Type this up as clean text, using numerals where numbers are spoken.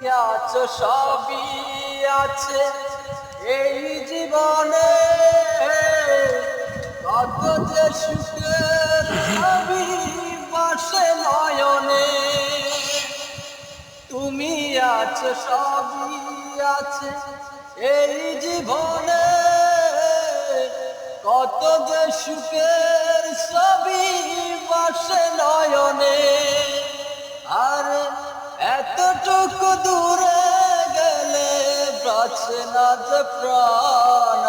আছো সবই আছে এই জীবনে, কত যে সুখের ছবি বাসে নয়নে। তুমি আছো সবই আছে এই জীবনে, কত যে সুখের ছবি বাসে নয়নে। আর এতটুকু দূরে গেলে বাঁচে না যে প্রাণ।